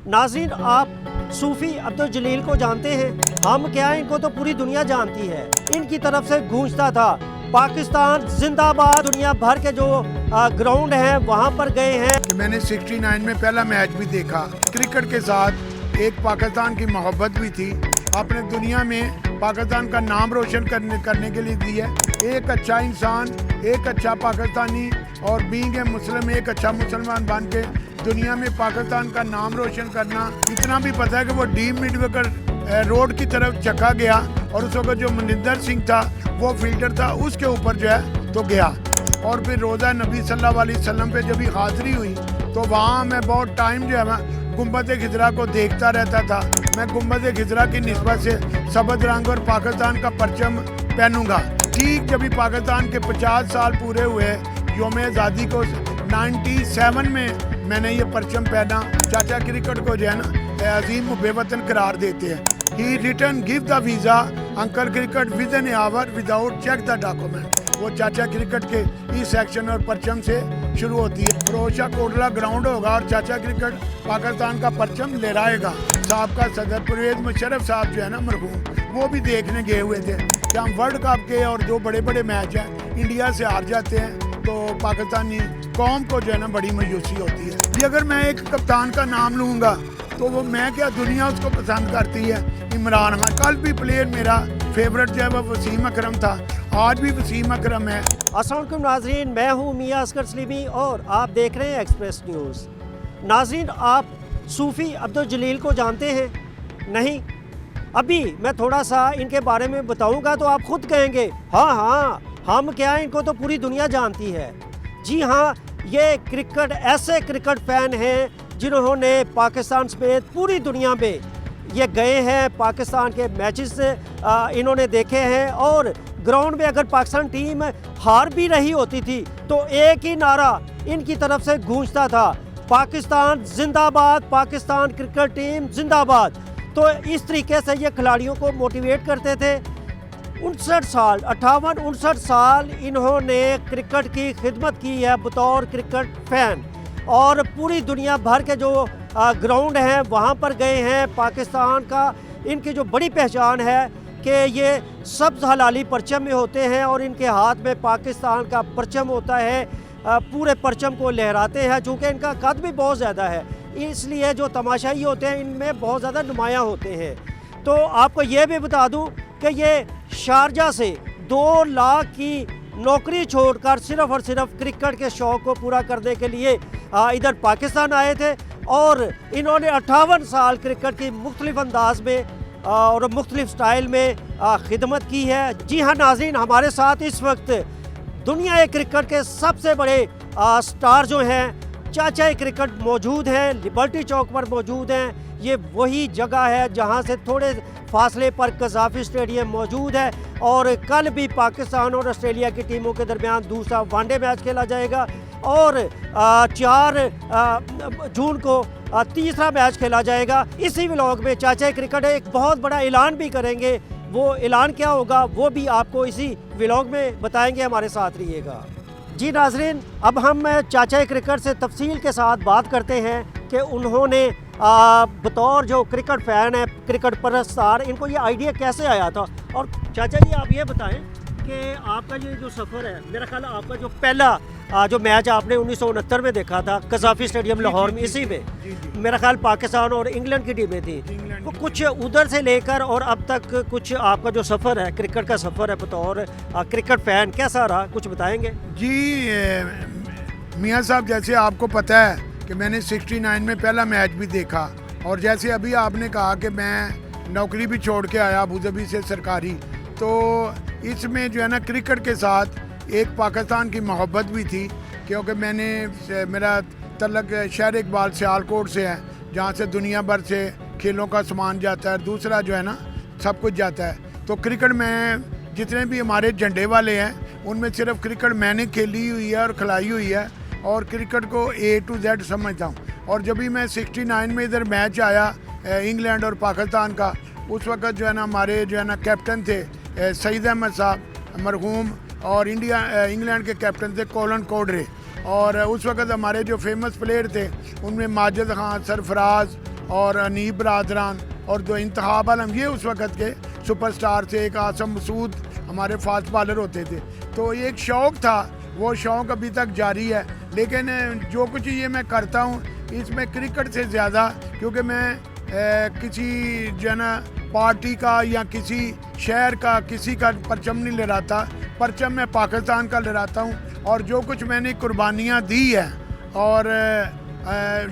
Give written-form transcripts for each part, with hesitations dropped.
नाज़रीन, आप सूफ़ी अब्दुल जलील को जानते हैं? हम क्या, इनको तो पूरी दुनिया जानती है। इनकी तरफ से गूंजता था पाकिस्तान जिंदाबाद। दुनिया भर के जो ग्राउंड हैं वहाँ पर गए हैं। कि मैंने 69 में पहला मैच भी देखा। क्रिकेट के साथ एक पाकिस्तान की मोहब्बत भी थी। आपने दुनिया में पाकिस्तान का नाम रोशन करने के लिए दी है। एक अच्छा इंसान, एक अच्छा पाकिस्तानी और बीइंग ए मुस्लिम, एक अच्छा मुसलमान बन के दुनिया में पाकिस्तान का नाम रोशन करना। इतना भी पता है कि वो डीप मिडविकेट रोड की तरफ चखा गया और उस वक्त जो मनिंदर सिंह था वो फील्डर था, उसके ऊपर जो है तो गया। और फिर रोज़ा नबी सल्लल्लाहु अलैहि वसल्लम पे जब भी हाज़िरी हुई तो वहाँ मैं बहुत टाइम जो है मैं गुंबद खिजरा को देखता रहता था। मैं गुंबद खिजरा की निस्बत से सब्ज़ रंग और पाकिस्तान का परचम पहनूंगा। ठीक जब भी पाकिस्तान के 50 साल पूरे हुए योम आज़ादी को 97 में मैंने ये परचम पहना। चाचा क्रिकेट को जो है ना अजीम मुबेवतन करार देते हैं। He return give the visa uncle cricket with an hour without check the document. वो चाचा क्रिकेट के इस सेक्शन और परचम से शुरू होती है। फिरोजशाह कोटला ग्राउंड होगा और चाचा क्रिकेट पाकिस्तान का परचम लहराएगा। साहब का सदर परवेज मुशर्रफ साहब जो है ना मरहूम, वो भी देखने गए हुए थे कि हम वर्ल्ड कप के और जो बड़े बड़े मैच हैं इंडिया से हार जाते हैं तो पाकिस्तानी कौम को जो है ना बड़ी मायूसी होती है। ये अगर मैं एक कप्तान का नाम लूँगा तो वो मैं क्या, दुनिया उसको पसंद करती है। इमरान खान, कल भी प्लेयर मेरा फेवरेट जो है वो वसीम अकरम था, आज भी वसीम अकरम है। अस्सलाम वालेकुम नाज़रीन, मैं हूँ मियां असगर सलीमी और आप देख रहे हैं एक्सप्रेस न्यूज़। नाज़रीन, आप सूफ़ी अब्दुल जलील को जानते हैं? नहीं? अभी मैं थोड़ा सा इनके बारे में बताऊंगा तो आप खुद कहेंगे हाँ हाँ, हम क्या, इनको तो पूरी दुनिया जानती है। जी हाँ, ये क्रिकेट ऐसे क्रिकेट फ़ैन हैं जिन्होंने पाकिस्तान समेत पूरी दुनिया में ये गए हैं। पाकिस्तान के मैचेस इन्होंने देखे हैं और ग्राउंड में अगर पाकिस्तान टीम हार भी रही होती थी तो एक ही नारा इनकी तरफ से गूंजता था, पाकिस्तान जिंदाबाद, पाकिस्तान क्रिकेट टीम जिंदाबाद। तो इस तरीके से ये खिलाड़ियों को मोटिवेट करते थे। 59 साल इन्होंने क्रिकेट की खिदमत की है बतौर क्रिकेट फ़ैन और पूरी दुनिया भर के जो ग्राउंड हैं वहाँ पर गए हैं। पाकिस्तान का इनकी जो बड़ी पहचान है कि ये सब्ज़ हलाली परचम में होते हैं और इनके हाथ में पाकिस्तान का परचम होता है। पूरे परचम को लहराते हैं। चूँकि इनका कद भी बहुत ज़्यादा है इसलिए जो तमाशाई होते हैं इनमें बहुत ज़्यादा नुमायाँ होते हैं। तो आपको ये भी बता दूँ कि ये शारजा से 2 लाख की नौकरी छोड़कर सिर्फ़ और सिर्फ क्रिकेट के शौक़ को पूरा करने के लिए इधर पाकिस्तान आए थे और इन्होंने 58 साल क्रिकेट की मुख्तलिफ अंदाज में और मुख्तलिफ स्टाइल में खिदमत की है। जी हाँ नाज़रीन, हमारे साथ इस वक्त दुनिया क्रिकेट के सबसे बड़े स्टार जो हैं चाचा क्रिकेट मौजूद हैं, लिबर्टी चौक पर मौजूद हैं। ये वही जगह है जहां से थोड़े फासले पर कज़ाफ़ी स्टेडियम मौजूद है और कल भी पाकिस्तान और ऑस्ट्रेलिया की टीमों के दरमियान दूसरा वनडे मैच खेला जाएगा और 4 जून को तीसरा मैच खेला जाएगा। इसी व्लॉग में चाचा क्रिकेट एक बहुत बड़ा ऐलान भी करेंगे। वो ऐलान क्या होगा वो भी आपको इसी व्लॉग में बताएंगे, हमारे साथ रहिएगा। जी नाज़रीन, अब हम चाचा क्रिकेट से तफसील के साथ बात करते हैं कि उन्होंने बतौर जो क्रिकेट फ़ैन है, क्रिकेट परस्तार, इनको ये आइडिया कैसे आया था। और चाचा जी आप ये बताएं कि आपका ये जो सफ़र है, मेरा ख्याल आपका जो पहला जो मैच आपने 1969 में देखा था कज़ाफ़ी स्टेडियम लाहौर में, इसी में मेरा ख्याल पाकिस्तान और इंग्लैंड की टीमें थी। तो कुछ उधर से लेकर और अब तक कुछ आपका जो सफ़र है, क्रिकेट का सफ़र है बतौर क्रिकेट फ़ैन, कैसा रहा, कुछ बताएंगे? जी मियाँ साहब, जैसे आपको पता है कि मैंने 69 में पहला मैच भी देखा और जैसे अभी आपने कहा कि मैं नौकरी भी छोड़ के आया अबू धाबी से सरकारी, तो इसमें जो है ना क्रिकेट के साथ एक पाकिस्तान की मोहब्बत भी थी क्योंकि मेरा तल्लक शहर इकबाल सियालकोट से है जहाँ से दुनिया भर से खेलों का सामान जाता है, दूसरा जो है ना सब कुछ जाता है। तो क्रिकेट में जितने भी हमारे झंडे वाले हैं उनमें सिर्फ क्रिकेट मैंने खेली हुई है और खिलाई हुई है और क्रिकेट को A to Z समझता हूँ। और जब भी मैं 69 में इधर मैच आया इंग्लैंड और पाकिस्तान का, उस वक्त जो है ना हमारे जो है ना कैप्टन थे सईद अहमद साहब मरहूम और इंग्लैंड के कैप्टन थे कोलन कोडरे और उस वक्त हमारे जो फेमस प्लेयर थे उनमें माजिद खान, सरफराज और अनीब बरादरान और दो इंतखाब आलम, ये उस वक़्त के सुपरस्टार थे। एक आसम मसूद हमारे फास्ट बॉलर होते थे। तो ये एक शौक़ था, वो शौक़ अभी तक जारी है। लेकिन जो कुछ ये मैं करता हूँ इसमें क्रिकेट से ज़्यादा, क्योंकि मैं किसी जो है ना पार्टी का या किसी शहर का किसी का परचम नहीं लहराता, परचम मैं पाकिस्तान का लहराता हूँ। और जो कुछ मैंने कुर्बानियाँ दी है और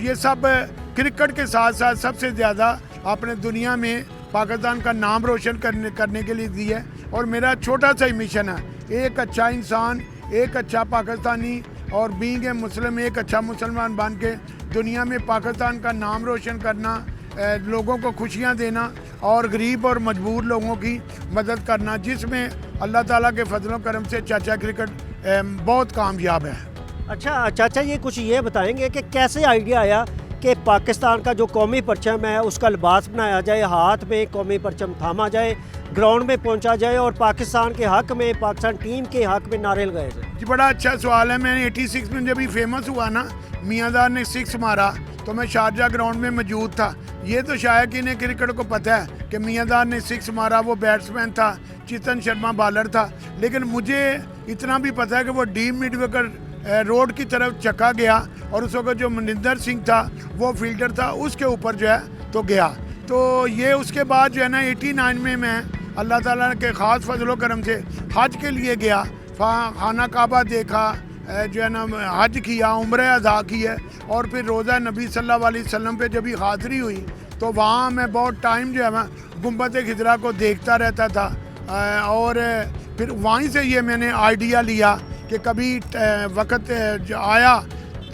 ये सब क्रिकेट के साथ साथ सबसे ज़्यादा आपने दुनिया में पाकिस्तान का नाम रोशन करने के लिए दी है। और मेरा छोटा सा ही मिशन है, एक अच्छा इंसान, एक अच्छा पाकिस्तानी और बीइंग ए मुस्लिम, एक अच्छा मुसलमान बन के दुनिया में पाकिस्तान का नाम रोशन करना, लोगों को खुशियाँ देना और गरीब और मजबूर लोगों की मदद करना, जिसमें अल्लाह ताला के फजलो करम से चाचा क्रिकेट बहुत कामयाब है। अच्छा चाचा, ये कुछ ये बताएंगे कि कैसे आइडिया आया कि पाकिस्तान का जो कौमी परचम है उसका लिबास बनाया जाए, हाथ में कौमी परचम थामा जाए, ग्राउंड में पहुंचा जाए और पाकिस्तान के हक में, पाकिस्तान टीम के हक में नारे लगाए जाए? जी बड़ा अच्छा सवाल है। मैंने 86 में जब ही फेमस हुआ ना, मियांदाद ने 6 मारा तो मैं शारजा ग्राउंड में मौजूद था। ये तो शायद इन्हें क्रिकेट को पता है कि मियांदाद ने 6 मारा, वो बैट्समैन था, चेतन शर्मा बॉलर था। लेकिन मुझे इतना भी पता है कि वो डीप मिड विकेट रोड की तरफ चका गया और उस वक्त जो मनिंदर सिंह था वो फील्डर था, उसके ऊपर जो है तो गया। तो ये उसके बाद जो है ना 89 में मैं अल्लाह ताला के ख़ास फजलो करम से हज के लिए गया, खाना काबा देखा, जो है ना हज किया, उम्र अदा की है। और फिर रोज़ा नबी सल्लल्लाहु अलैहि वसल्लम पे जब भी हाज़िरी हुई तो वहाँ मैं बहुत टाइम जो है मैं गुंबद खिजरा को देखता रहता था। और फिर वहीं से ये मैंने आइडिया लिया कि कभी वक्त आया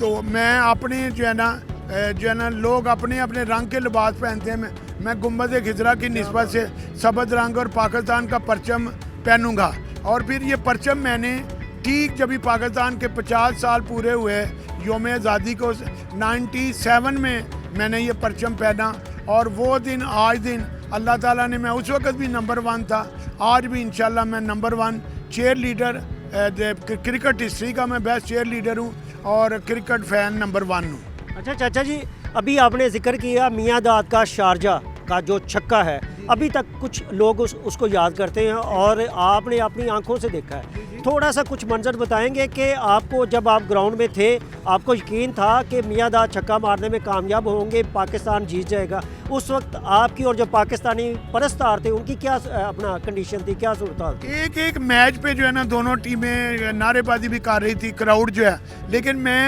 तो मैं अपने जो है ना लोग अपने अपने रंग के लिबास पहनते हैं, मैं गुंबद खिजरा की निस्बत से सबज रंग और पाकिस्तान का परचम पहनूंगा। और फिर ये परचम मैंने ठीक जब भी पाकिस्तान के 50 साल पूरे हुए योम आज़ादी को 97 में मैंने ये परचम पहना। और वो दिन आज दिन अल्लाह ताला ने, मैं उस वक़्त भी नंबर 1 था, आज भी इंशाल्लाह मैं number 1 chair leader cricket history का मैं बेस्ट चेयर लीडर हूँ और क्रिकेट फ़ैन नंबर 1 हूँ। अच्छा चाचा जी, अभी आपने जिक्र किया मियांदाद का शारजा का जो छक्का है, अभी तक कुछ लोग उसको याद करते हैं और आपने अपनी आंखों से देखा है। थोड़ा सा कुछ मंजर बताएंगे कि आपको जब आप ग्राउंड में थे आपको यकीन था कि मियांदाद छक्का मारने में कामयाब होंगे, पाकिस्तान जीत जाएगा? उस वक्त आपकी और जो पाकिस्तानी परस्तार थे उनकी क्या अपना कंडीशन थी, क्या सूरत थी? एक मैच पे जो है ना दोनों टीमें नारेबाजी भी कर रही थी, क्राउड जो है। लेकिन मैं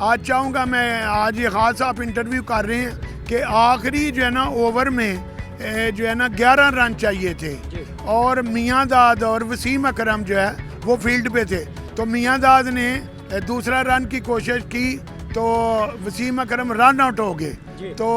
आज चाहूँगा, मैं आज ये ख़ास आप इंटरव्यू कर रहे हैं कि आखिरी जो है ना ओवर में जो है ना 11 रन चाहिए थे और मियांदाद और वसीम अकरम जो है वो फील्ड पे थे। तो मियांदाद ने दूसरा रन की कोशिश की तो वसीम अकरम रन आउट हो गए। तो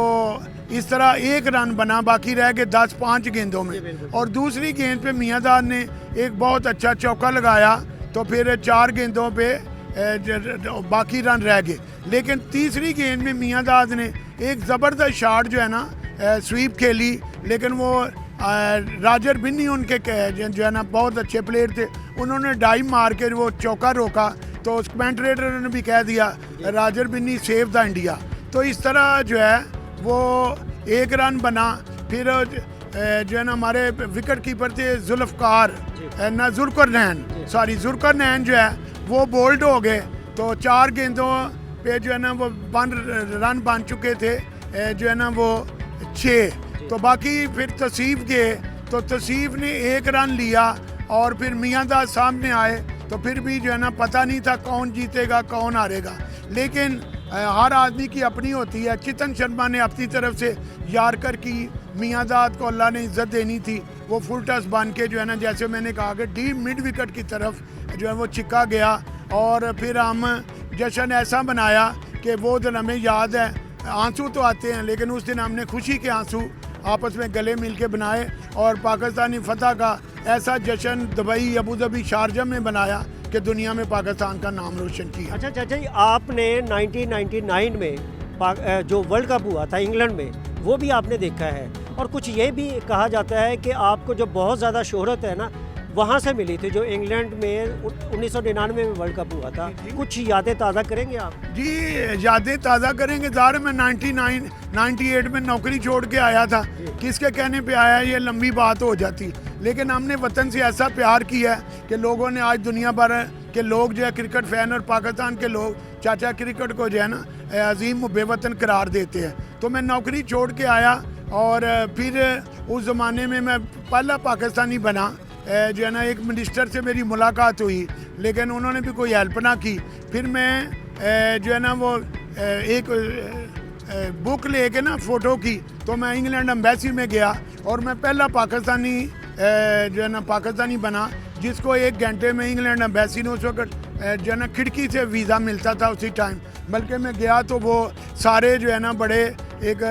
इस तरह 1 रन बना, बाकी रह गए 10-5 गेंदों में। और दूसरी गेंद पे मियांदाद ने एक बहुत अच्छा चौका लगाया तो फिर 4 गेंदों पे बाकी रन रह गए। लेकिन तीसरी गेंद में मियांदाद ने एक ज़बरदस्त शॉट जो है ना स्वीप खेली, लेकिन वो राजर बिन्नी उनके जो है ना बहुत अच्छे प्लेयर थे, उन्होंने डाइव मार के वो चौका रोका। तो उस कमेंटरेटर ने भी कह दिया Roger Binny save the India. तो इस तरह जो है वो 1 रन बना। फिर जो है ना हमारे विकेट कीपर थे जुल्फ़कार ना जुल्फ़रनैन जो है वो बोल्ड हो गए। तो 4 गेंदों पे जो है ना वो 1 रन बन चुके थे, जो है ना वो 6। तो बाकी फिर तसीफ गए तो तसीफ ने 1 रन लिया और फिर मियांदाद सामने आए। तो फिर भी जो है ना पता नहीं था कौन जीतेगा कौन हारेगा। लेकिन हर आदमी की अपनी होती है। चेतन शर्मा ने अपनी तरफ से यारकर की, मियांदाद को अल्लाह ने इज्जत देनी थी, वो फुल टस बन के जो है ना जैसे मैंने कहा कि डीप मिड विकेट की तरफ जो है वो छिक्का गया। और फिर हम जश्न ऐसा बनाया कि वो दिन हमें याद है, आंसू तो आते हैं लेकिन उस दिन हमने खुशी के आंसू आपस में गले मिल के बनाए और पाकिस्तानी फतह का ऐसा जश्न दुबई, अबू धाबी, शारजा में बनाया कि दुनिया में पाकिस्तान का नाम रोशन किया। अच्छा चाचा जी, आपने 1999 में जो वर्ल्ड कप हुआ था इंग्लैंड में, वो भी आपने देखा है और कुछ ये भी कहा जाता है कि आपको जो बहुत ज़्यादा शोहरत है ना वहाँ से मिली थी, जो इंग्लैंड में 1999 में वर्ल्ड कप हुआ था। कुछ यादें ताज़ा करेंगे आप? जी यादें ताज़ा करेंगे। ज़ाहिर मैं 98 में नौकरी छोड़ के आया था, किसके कहने पे आया ये लंबी बात हो जाती, लेकिन हमने वतन से ऐसा प्यार किया है कि लोगों ने आज दुनिया भर के लोग जो है क्रिकेट फ़ैन और पाकिस्तान के लोग चाचा क्रिकेट को जो है ना अजीम बेवतन करार देते हैं। तो मैं नौकरी छोड़ के आया और फिर उस ज़माने में मैं पहला पाकिस्तानी बना। जो है ना एक मिनिस्टर से मेरी मुलाकात हुई, लेकिन उन्होंने भी कोई हेल्प ना की। फिर मैं जो है ना वो एक बुक लेके ना फ़ोटो की, तो मैं इंग्लैंड एम्बेसी में गया और मैं पहला पाकिस्तानी जो है ना पाकिस्तानी बना जिसको 1 घंटे में इंग्लैंड एम्बेसी ने उस वक्त जो है ना खिड़की से वीज़ा मिलता था उसी टाइम। बल्कि मैं गया तो वो सारे जो है ना बड़े, एक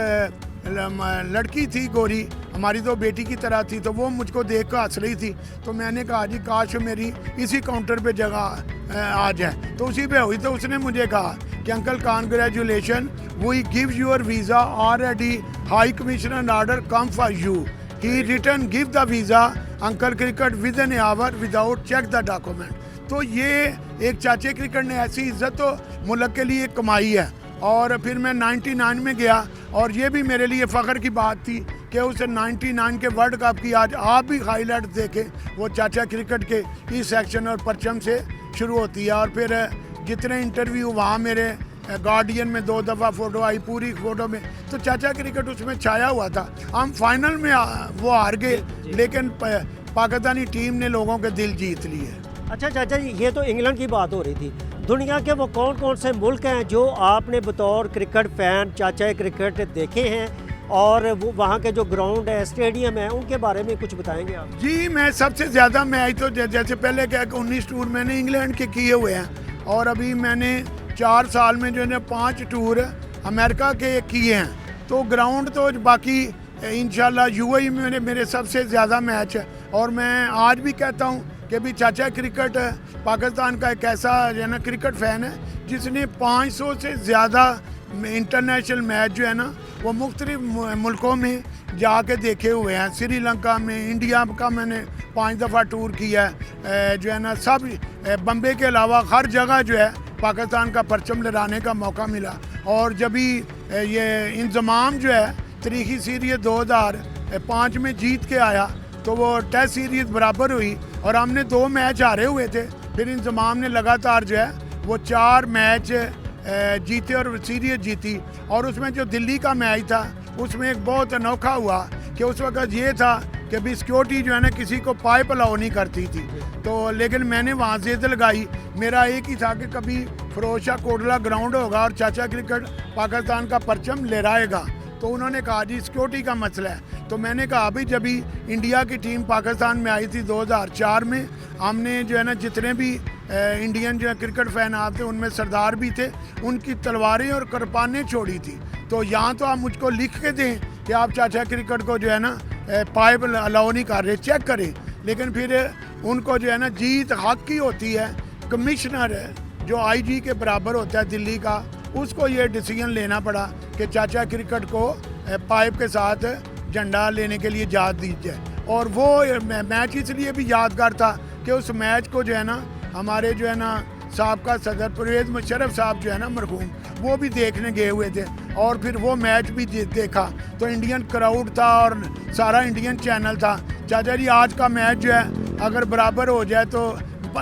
लड़की थी गोरी, हमारी तो बेटी की तरह थी, तो वो मुझको देख कर हंस रही थी। तो मैंने कहा जी काश मेरी इसी काउंटर पे जगह आ जाए, तो उसी पे हुई। तो उसने मुझे कहा कि uncle congratulation, we give your visa already, high commissioner order come for you, he return give the visa uncle cricket with an hour without check the document. तो ये एक चाचे क्रिकेट ने ऐसी इज्जत तो मुल्क के लिए कमाई है। और फिर मैं 99 में गया और ये भी मेरे लिए फ़ख्र की बात थी कि उस 99 के वर्ल्ड कप की आज आप भी हाईलाइट देखें, वो चाचा क्रिकेट के इस सेक्शन और परचम से शुरू होती है। और फिर जितने इंटरव्यू वहाँ मेरे गार्डियन में 2 दफ़ा फ़ोटो आई, पूरी फ़ोटो में तो चाचा क्रिकेट उसमें छाया हुआ था। हम फाइनल में वो हार गए, लेकिन पाकिस्तानी टीम ने लोगों के दिल जीत लिए। अच्छा चाचा जी, ये तो इंग्लैंड की बात हो रही थी, दुनिया के वो कौन कौन से मुल्क हैं जो आपने बतौर क्रिकेट फ़ैन चाचा क्रिकेट देखे हैं, और वो वहाँ के जो ग्राउंड है, स्टेडियम है, उनके बारे में कुछ बताएंगे आप? जी मैं सबसे ज़्यादा मैच तो जैसे पहले क्या 19 टूर मैंने इंग्लैंड के किए हुए हैं, और अभी मैंने 4 साल में जो है 5 टूर अमेरिका के किए हैं। तो ग्राउंड तो बाकी इंशाल्लाह यूएई में मेरे सबसे ज़्यादा मैच है। और मैं आज भी कहता हूँ कि भी चाचा क्रिकेट पाकिस्तान का एक ऐसा जो है ना क्रिकेट फ़ैन है जिसने 500 से ज़्यादा इंटरनेशनल मैच जो है ना वो मुख्तलिफ मुल्कों में जाके देखे हुए हैं। श्रीलंका में, इंडिया का मैंने 5 दफ़ा टूर किया है। जो है ना सब बम्बे के अलावा हर जगह जो है पाकिस्तान का परचम लहराने का मौका मिला। और जब भी ये इंतज़ाम जो है तारीखी सीरीज़ 2005 में जीत के आया, तो वो टेस्ट सीरीज़ बराबर हुई और हमने 2 मैच हारे हुए थे। फिर इंतज़ाम ने लगातार जो है वो 4 मैच जीते और सीरीज़ जीती। और उसमें जो दिल्ली का मैच था उसमें एक बहुत अनोखा हुआ कि उस वक्त ये था कि भी सिक्योरिटी जो है ना किसी को पाइप अलाउ नहीं करती थी। तो लेकिन मैंने वहाँ जिद लगाई, मेरा एक ही था कि कभी फिरोज शाह कोटला ग्राउंड होगा और चाचा क्रिकेट पाकिस्तान का परचम लहराएगा। तो उन्होंने कहा जी सिक्योरिटी का मसला है। तो मैंने कहा अभी जब भी इंडिया की टीम पाकिस्तान में आई थी 2004 में, हमने जो है ना जितने भी इंडियन जो है क्रिकेट फ़ैन आप थे उनमें सरदार भी थे, उनकी तलवारें और कृपानें छोड़ी थी। तो यहाँ तो आप मुझको लिख के दें कि आप चाचा क्रिकेट को जो है ना पाइप अलाउ नहीं कर रहे, चेक करें। लेकिन फिर उनको जो है ना जीत हक की होती है। कमिश्नर जो आईजी के बराबर होता है दिल्ली का, उसको ये डिसीजन लेना पड़ा कि चाचा क्रिकेट को पाइप के साथ झंडा लेने के लिए इजाज़त दी जाए। और वो मैच इसलिए भी यादगार था कि उस मैच को जो है ना हमारे जो है ना साबका सदर परवेज़ मुशर्रफ साहब जो है ना मरहूम, वो भी देखने गए हुए थे। और फिर वो मैच भी देखा तो इंडियन क्राउड था और सारा इंडियन चैनल था। चाचा जी आज का मैच जो है अगर बराबर हो जाए तो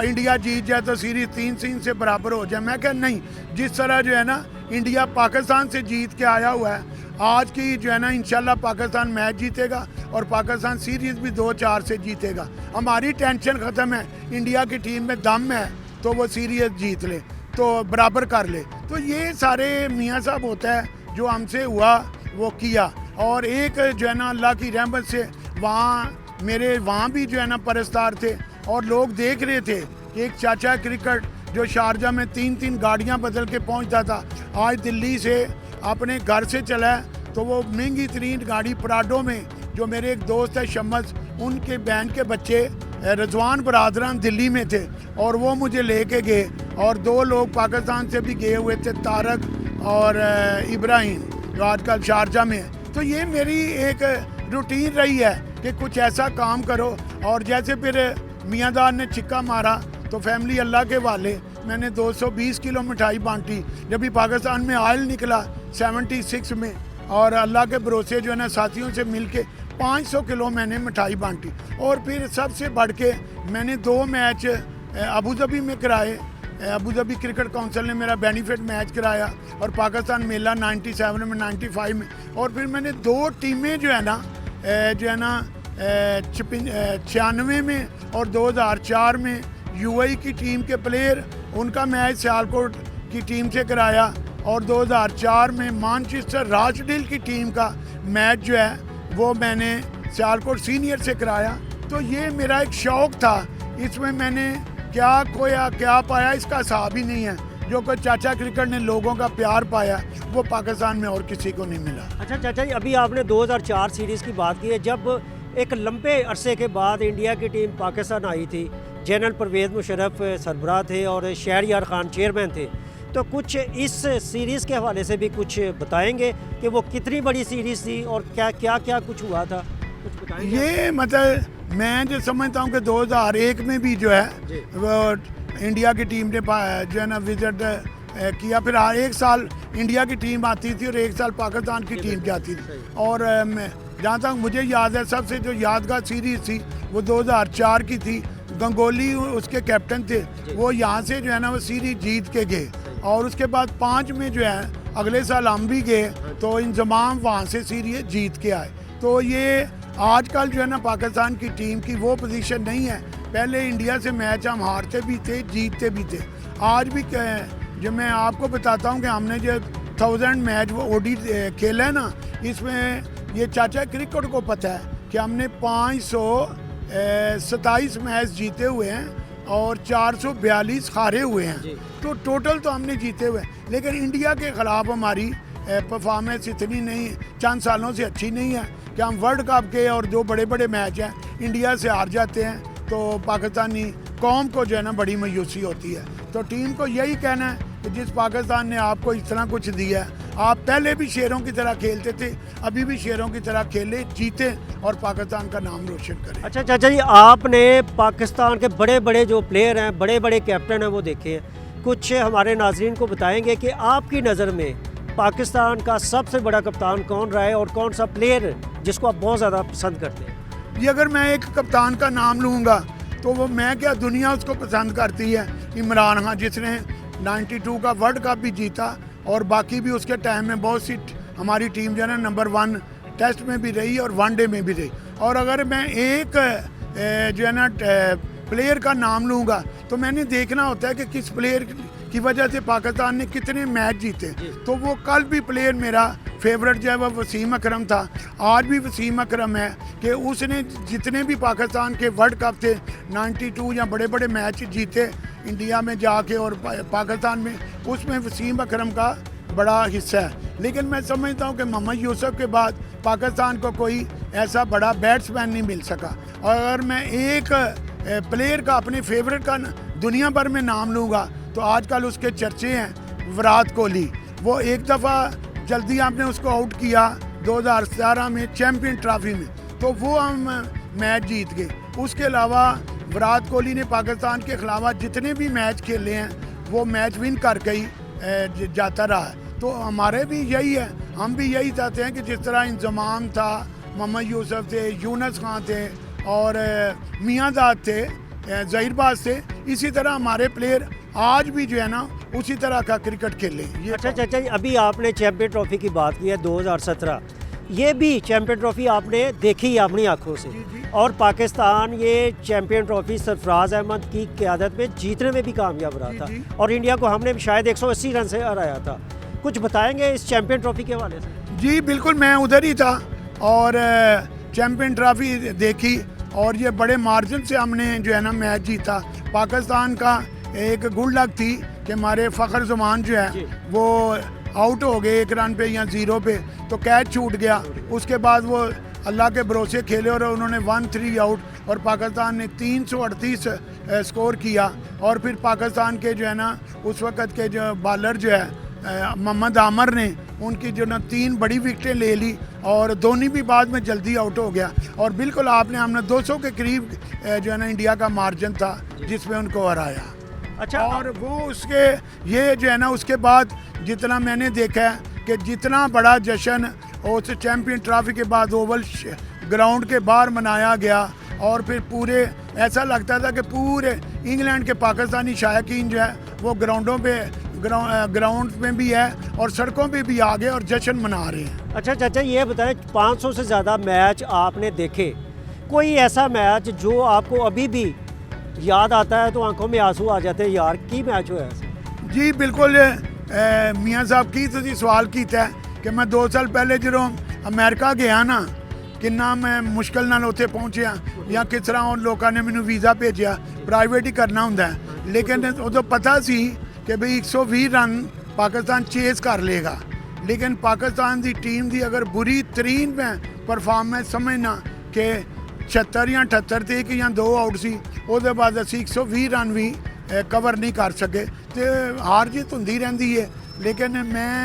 इंडिया जीत जाए तो सीरीज़ 3-3 से बराबर हो जाए। मैं कह नहीं, जिस तरह जो है ना इंडिया पाकिस्तान से जीत के आया हुआ है, आज की जो है ना इंशाल्लाह पाकिस्तान मैच जीतेगा और पाकिस्तान सीरीज़ भी 2-4 से जीतेगा। हमारी टेंशन ख़त्म है, इंडिया की टीम में दम है तो वो सीरीज़ जीत ले, तो बराबर कर ले। तो ये सारे मियाँ साहब होता है जो हमसे हुआ वो किया। और एक जो है ना अल्लाह की रहमत से वहाँ मेरे वहाँ भी जो है ना परस्तार थे और लोग देख रहे थे कि एक चाचा क्रिकेट जो शारजा में 3-3 गाड़ियाँ बदल के पहुँचता था, आज दिल्ली से अपने घर से चला है। तो वो महंगी तरीन गाड़ी पराडो में, जो मेरे एक दोस्त है शम्स, उनके बहन के बच्चे रजवान बरादरान दिल्ली में थे और वो मुझे लेके गए। और 2 लोग पाकिस्तान से भी गए हुए थे, तारक और इब्राहिम, जो आजकल शारजा में है। तो ये मेरी एक रूटीन रही है कि कुछ ऐसा काम करो। और जैसे फिर मियांदार ने छिक्का मारा तो फैमिली अल्लाह के वाले, मैंने 220 किलो मिठाई बांटी। जब भी पाकिस्तान में ऑयल निकला 76 में, और अल्लाह के भरोसे जो है ना साथियों से मिलके 500 किलो मैंने मिठाई बांटी। और फिर सबसे बढ़ के मैंने 2 मैच अबू धाबी में कराए। अबू धाबी क्रिकेट काउंसिल ने मेरा बेनिफिट मैच कराया, और पाकिस्तान मेला 97 में, 95 में। और फिर मैंने 2 टीमें जो है ना 96 में और 2004 में यूएई की टीम के प्लेयर, उनका मैच सियालकोट की टीम से कराया। और 2004 में मानचेस्टर राशडेल की टीम का मैच जो है वो मैंने सियालकोट सीनियर से कराया। तो ये मेरा एक शौक़ था, इसमें मैंने क्या खोया क्या पाया इसका हिसाब ही नहीं है। जो कोई चाचा क्रिकेट ने लोगों का प्यार पाया वो पाकिस्तान में और किसी को नहीं मिला। अच्छा चाचा जी, अभी आपने 2004 सीरीज़ की बात की है, जब एक लंबे अरसे के बाद इंडिया की टीम पाकिस्तान आई थी। जनरल परवेज़ मुशर्रफ सरबराह थे और शहरयार खान चेयरमैन थे। तो कुछ इस सीरीज़ के हवाले से भी कुछ बताएंगे कि वो कितनी बड़ी सीरीज़ थी और क्या क्या क्या कुछ हुआ था, कुछ बताएंगे? ये मतलब मैं जो समझता हूँ कि 2001 में भी जो है वो इंडिया की टीम ने जो है ना विजिट किया। फिर हर एक साल इंडिया की टीम आती थी और एक साल पाकिस्तान की टीम जाती थी। और जहाँ तक मुझे याद है सबसे जो यादगार सीरीज़ थी वो 2004 की थी। गंगोली उसके कैप्टन थे, वो यहाँ से जो है ना वो सीरीज जीत के गए। और उसके बाद 5 में जो है अगले साल हम भी गए तो इंजमाम वहाँ से सीरीज जीत के आए। तो ये आजकल जो है ना पाकिस्तान की टीम की वो पोजीशन नहीं है। पहले इंडिया से मैच हम हारते भी थे जीतते भी थे। आज भी जो मैं आपको बताता हूँ कि हमने जो 1000 मैच वो ओडी खेला है ना, इसमें ये चाचा क्रिकेट को पता है कि हमने 527 मैच जीते हुए हैं और 442 हारे हुए हैं। तो टोटल तो हमने जीते हुए हैं, लेकिन इंडिया के ख़िलाफ़ हमारी परफॉर्मेंस इतनी नहीं, चंद सालों से अच्छी नहीं है कि हम वर्ल्ड कप के और जो बड़े बड़े मैच हैं इंडिया से हार जाते हैं। तो पाकिस्तानी कौम को जो है ना बड़ी मायूसी होती है। तो टीम को यही कहना है कि जिस पाकिस्तान ने आपको इतना कुछ दिया है, आप पहले भी शेरों की तरह खेलते थे, अभी भी शेरों की तरह खेले, जीते और पाकिस्तान का नाम रोशन करें। अच्छा चाचा जी, आपने पाकिस्तान के बड़े बड़े जो प्लेयर हैं, बड़े बड़े कैप्टन हैं वो देखे हैं, कुछ हमारे नाजरीन को बताएंगे कि आपकी नज़र में पाकिस्तान का सबसे बड़ा कप्तान कौन रहा है और कौन सा प्लेयर जिसको आप बहुत ज़्यादा पसंद करते हैं? ये अगर मैं एक कप्तान का नाम लूँगा तो वो मैं क्या, दुनिया उसको पसंद करती है। इमरान खान, जिसने 92 का वर्ल्ड कप भी जीता और बाकी भी उसके टाइम में बहुत सी हमारी टीम जो है ना नंबर 1 टेस्ट में भी रही और वनडे में भी रही। और अगर मैं एक जो है ना प्लेयर का नाम लूँगा तो मैंने देखना होता है कि किस प्लेयर की वजह से पाकिस्तान ने कितने मैच जीते। तो वो कल भी प्लेयर मेरा फेवरेट जो है वह वसीम अकरम था, आज भी वसीम अकरम है कि उसने जितने भी पाकिस्तान के वर्ल्ड कप थे 92 या बड़े बड़े मैच जीते इंडिया में जाके और पाकिस्तान में, उसमें वसीम अकरम का बड़ा हिस्सा है। लेकिन मैं समझता हूँ कि मोहम्मद यूसुफ के बाद पाकिस्तान को कोई ऐसा बड़ा बैट्समैन नहीं मिल सका। और अगर मैं एक प्लेयर का अपने फेवरेट का दुनिया भर में नाम लूँगा तो आजकल उसके चर्चे हैं विराट कोहली। वो एक दफ़ा जल्दी आपने उसको आउट किया 2017 में चैम्पियन ट्रॉफी में, तो वो हम मैच जीत गए। उसके अलावा विराट कोहली ने पाकिस्तान के खिलाफ जितने भी मैच खेले हैं वो मैच विन करके ही जाता रहा है। तो हमारे भी यही है, हम भी यही चाहते हैं कि जिस तरह इंजमाम था, मोहम्मद यूसुफ थे, यूनुस खान थे और मियांदाद थे, ज़हीरबाज थे, इसी तरह हमारे प्लेयर आज भी जो है ना उसी तरह का क्रिकेट खेले। अच्छा चाचा जी, अभी आपने चैम्पियन ट्रॉफी की बात की है 2017, ये भी चैम्पियन ट्रॉफी आपने देखी अपनी आंखों से। और पाकिस्तान ये चैम्पियन ट्रॉफी सरफराज अहमद की क़यादत में जीतने में भी कामयाब रहा था और इंडिया को हमने शायद 180 रन से हराया था। कुछ बताएंगे इस चैम्पियन ट्रॉफी के हवाले से? जी बिल्कुल, मैं उधर ही था और चैम्पियन ट्रॉफी देखी और ये बड़े मार्जिन से हमने जो है ना मैच जीता। पाकिस्तान का एक गुड लक थी कि हमारे फ़खर ज़मान जो है वो आउट हो गए 1 रन पे या 0 पे, तो कैच छूट गया। उसके बाद वो अल्लाह के भरोसे खेले और उन्होंने 1-3 आउट और पाकिस्तान ने 338 स्कोर किया। और फिर पाकिस्तान के जो है ना उस वक़्त के जो बॉलर जो है मोहम्मद आमर ने उनकी जो ना 3 बड़ी विकेटें ले ली और धोनी भी बाद में जल्दी आउट हो गया और बिल्कुल आपने हमने 200 के करीब जो है ना इंडिया का मार्जिन था जिसमें उनको हराया। अच्छा, और वो उसके ये जो है ना उसके बाद जितना मैंने देखा है कि जितना बड़ा जश्न उस चैम्पियन ट्रॉफी के बाद ओवल ग्राउंड के बाहर मनाया गया और फिर पूरे ऐसा लगता था कि पूरे इंग्लैंड के पाकिस्तानी शायकीन जो है वो ग्राउंड में भी है और सड़कों पे भी आ गए और जश्न मना रहे हैं। अच्छा चाचा, ये बताएं 500 से ज़्यादा मैच आपने देखे, कोई ऐसा मैच जो आपको अभी भी याद आता है तो आंखों में आंसू आ जाते हैं, यार की मैच हुआ है? जी बिल्कुल, मियाँ साहब की तुसी सवाल किया कि मैं 2 साल पहले जो अमेरिका गया ना किन्ना मैं मुश्किल नाल उत्थे पहुंचिया या किस तरह उन लोगों ने मैनू वीज़ा भेजा, प्राइवेट ही करना हुंदा है, लेकिन उदों पता सी कि भाई 120 रन पाकिस्तान चेस कर लेगा, लेकिन पाकिस्तान की टीम की अगर बुरी तरीन में परफॉर्मेंस समझना कि 76 या 78 ते 1 या 2 आउट सी, उसके बाद असी 120 रन भी कवर नहीं कर सके, तो हार जीत होंदी रहती है। लेकिन मैं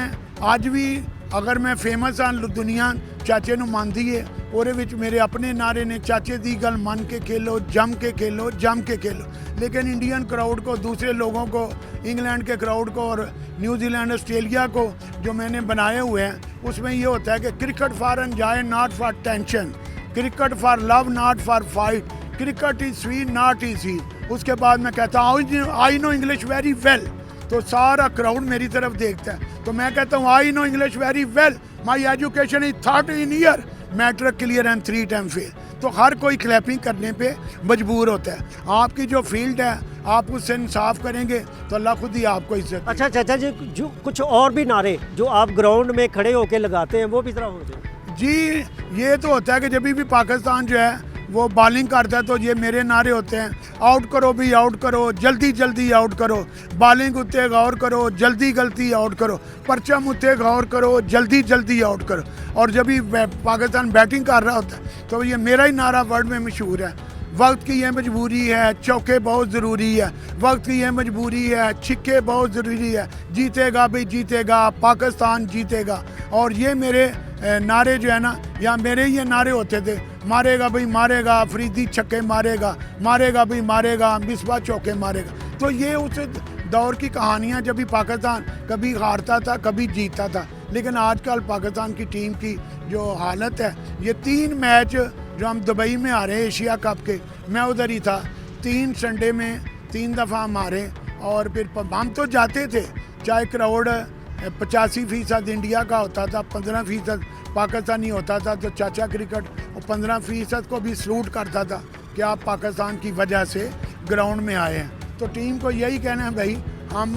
अज भी अगर मैं फेमस हाँ दुनिया चाचे नूं मानती है, ਉਹਦੇ ਵਿੱਚ मेरे अपने नारे ने चाचे दी गल मन के खेलो, जम के खेलो, जम के खेलो। लेकिन इंडियन क्राउड को, दूसरे लोगों को, इंग्लैंड के क्राउड को और न्यूजीलैंड ऑस्ट्रेलिया को जो मैंने बनाए हुए हैं उसमें ये होता है कि cricket for enjoy not for tension, cricket for love not for fight, cricket is sweet not easy. उसके बाद मैं कहता हूँ I know English very well, तो सारा क्राउड मेरी तरफ देखता है, तो मैं कहता हूँ I know English very well, my education is 13 year, matric clear and 3 time fail. तो हर कोई क्लैपिंग करने पे मजबूर होता है। आपकी जो फील्ड है आप उससे इंसाफ करेंगे तो अल्लाह खुद ही आपको इज्जत। अच्छा चाचा जी, जो कुछ और भी नारे जो आप ग्राउंड में खड़े होकर लगाते हैं वो भी तरह हो जाए? जी ये तो होता है कि जब भी पाकिस्तान जो है वो बॉलिंग करता है तो ये मेरे नारे होते हैं, आउट करो भी आउट करो, जल्दी जल्दी आउट करो, बॉलिंग उत्ते गौर करो, जल्दी गलती आउट करो, परचम उत्ते गौर करो, जल्दी जल्दी आउट करो। और जब भी पाकिस्तान बैटिंग कर रहा होता है तो ये मेरा ही नारा वर्ल्ड में मशहूर है, वक्त की ये मजबूरी है, चौके बहुत ज़रूरी है, वक्त की ये मजबूरी है, छिक्के बहुत ज़रूरी है, जीतेगा भी जीतेगा, पाकिस्तान जीतेगा। और ये मेरे नारे जो है ना, या मेरे ये नारे होते थे, मारेगा भाई मारेगा, अफरीदी छक्के मारेगा, मारेगा भाई मारेगा, मिसबा चौके मारेगा। तो ये उस दौर की कहानियाँ जब भी पाकिस्तान कभी हारता था कभी जीतता था। लेकिन आजकल पाकिस्तान की टीम की जो हालत है, ये 3 मैच जो हम दुबई में हारे एशिया कप के, मैं उधर ही था, 3 संडे में 3 दफ़ा हम हारे। और फिर हम तो जाते थे चाहे क्राउड 85% इंडिया का होता था, 15% पाकिस्तानी होता था, तो चाचा क्रिकेट 15% को भी सलूट करता था कि आप पाकिस्तान की वजह से ग्राउंड में आए हैं। तो टीम को यही कहना है भाई हम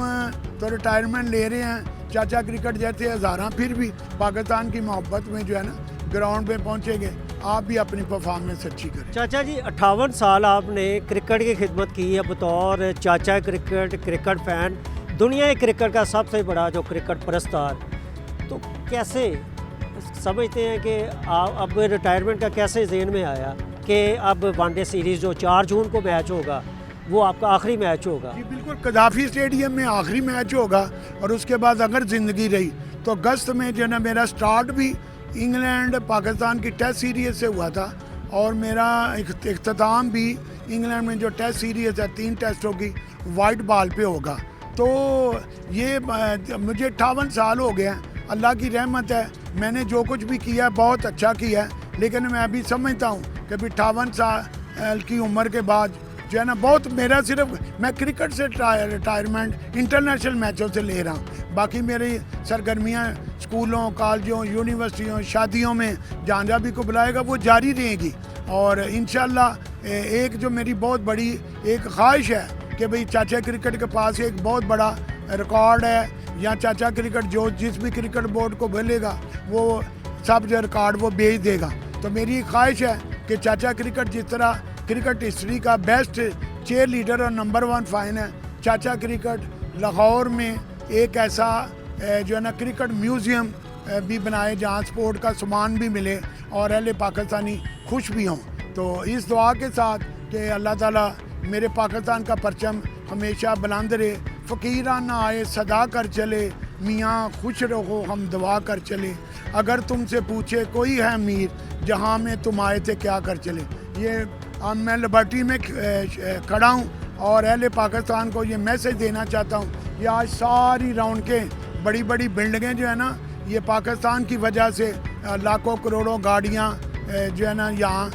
तो रिटायरमेंट ले रहे हैं, चाचा क्रिकेट जैसे हज़ारा फिर भी पाकिस्तान की मोहब्बत में जो है ना ग्राउंड पे पहुंचेंगे, आप भी अपनी परफॉर्मेंस अच्छी करें। चाचा जी 58 साल आपने क्रिकेट की खिदमत की है बतौर चाचा क्रिकेट फ़ैन, दुनिया क्रिकेट का सबसे बड़ा जो क्रिकेट परस्तार, तो कैसे समझते हैं कि अब रिटायरमेंट का कैसे ज़हन में आया कि अब वनडे सीरीज़ जो 4 जून को मैच होगा वो आपका आखिरी मैच होगा? जी बिल्कुल, कदाफ़ी स्टेडियम में आखिरी मैच होगा और उसके बाद अगर ज़िंदगी रही तो अगस्त में जो है ना मेरा स्टार्ट भी इंग्लैंड पाकिस्तान की टेस्ट सीरीज़ से हुआ था और मेरा इख्तिताम भी इंग्लैंड में जो टेस्ट सीरीज़ है 3 टेस्टों की वाइट बॉल पे होगा। तो ये मुझे 58 साल हो गए हैं, अल्लाह की रहमत है, मैंने जो कुछ भी किया बहुत अच्छा किया है। लेकिन मैं अभी समझता हूँ कि 58 साल की उम्र के बाद जो है ना बहुत मेरा सिर्फ मैं क्रिकेट से रिटायरमेंट इंटरनेशनल मैचों से ले रहा हूँ, बाकी मेरी सरगर्मियाँ स्कूलों, कॉलेजों, यूनिवर्सिटियों, शादियों में जहाँ जहाँ भी को बुलाएगा वो जारी रहेगी। और इंशाल्लाह एक जो मेरी बहुत बड़ी एक ख्वाहिश है कि भाई चाचा क्रिकेट के पास एक बहुत बड़ा रिकॉर्ड है, या चाचा क्रिकेट जो जिस भी क्रिकेट बोर्ड को बोलेगा वो सब जो रिकॉर्ड वो बेच देगा। तो मेरी ख्वाहिश है कि चाचा क्रिकेट जिस तरह क्रिकेट हिस्ट्री का बेस्ट चेयर लीडर और नंबर 1 फ़ैन है, चाचा क्रिकेट लाहौर में एक ऐसा जो है ना क्रिकेट म्यूज़ियम भी बनाए जहाँ स्पोर्ट का सामान भी मिले और अहले पाकिस्तानी खुश भी हों। तो इस दुआ के साथ कि अल्लाह ताला मेरे पाकिस्तान का परचम हमेशा बुलंद रहे, फ़कीराना आए सदा कर चले, मियाँ खुश रहो हम दुआ कर चले, अगर तुमसे पूछे कोई है अमीर जहाँ में तुम आए थे क्या कर चले। ये मैं लिबर्टी में खड़ा हूँ और अहले पाकिस्तान को ये मैसेज देना चाहता हूँ, ये आज सारी रौनकें बड़ी बड़ी बिल्डिंगें जो है ना, ये पाकिस्तान की वजह से लाखों करोड़ों गाड़ियाँ जो है ना यहाँ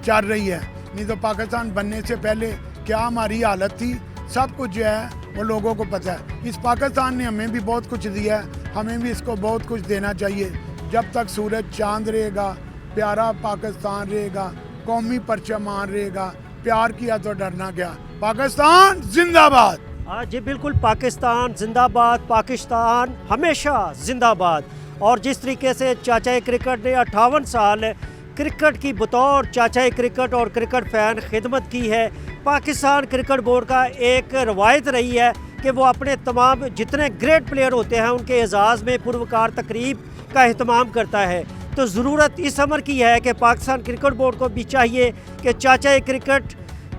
चल रही है। नहीं तो पाकिस्तान बनने से पहले क्या हमारी हालत थी, सब कुछ जो है वो लोगों को पता है। इस पाकिस्तान ने हमें भी बहुत कुछ दिया है, हमें भी इसको बहुत कुछ देना चाहिए। जब तक सूरज चांद रहेगा, प्यारा पाकिस्तान रहेगा, कौमी परचमान रहेगा, प्यार किया तो डरना क्या। पाकिस्तान जिंदाबाद। हाँ जी बिल्कुल, पाकिस्तान जिंदाबाद, पाकिस्तान हमेशा जिंदाबाद। और जिस तरीके से चाचा क्रिकेट ने 58 साल क्रिकेट की बतौर चाचा क्रिकेट और क्रिकेट फ़ैन खिदमत की है, पाकिस्तान क्रिकेट बोर्ड का एक रवायत रही है कि वो अपने तमाम जितने ग्रेट प्लेयर होते हैं उनके एजाज़ में पुरवकार तकरीब का अहतमाम करता है। तो ज़रूरत इस अमर की है कि पाकिस्तान क्रिकेट बोर्ड को भी चाहिए कि चाचा क्रिकेट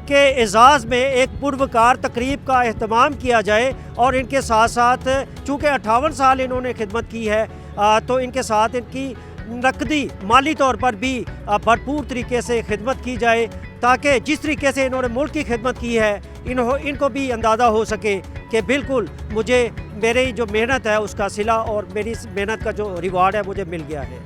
के एजाज़ में एक पुरवकार तकरीब का अहतमाम किया जाए। और इनके साथ साथ चूँकि 58 साल इन्होंने खिदमत की है, तो इनके साथ इनकी नकदी माली तौर पर भी भरपूर तरीके से खिदमत की जाए, ताकि जिस तरीके से इन्होंने मुल्क की खिदमत की है इनको भी अंदाज़ा हो सके कि बिल्कुल मुझे मेरी जो मेहनत है उसका सिला और मेरी मेहनत का जो रिवार्ड है मुझे मिल गया है।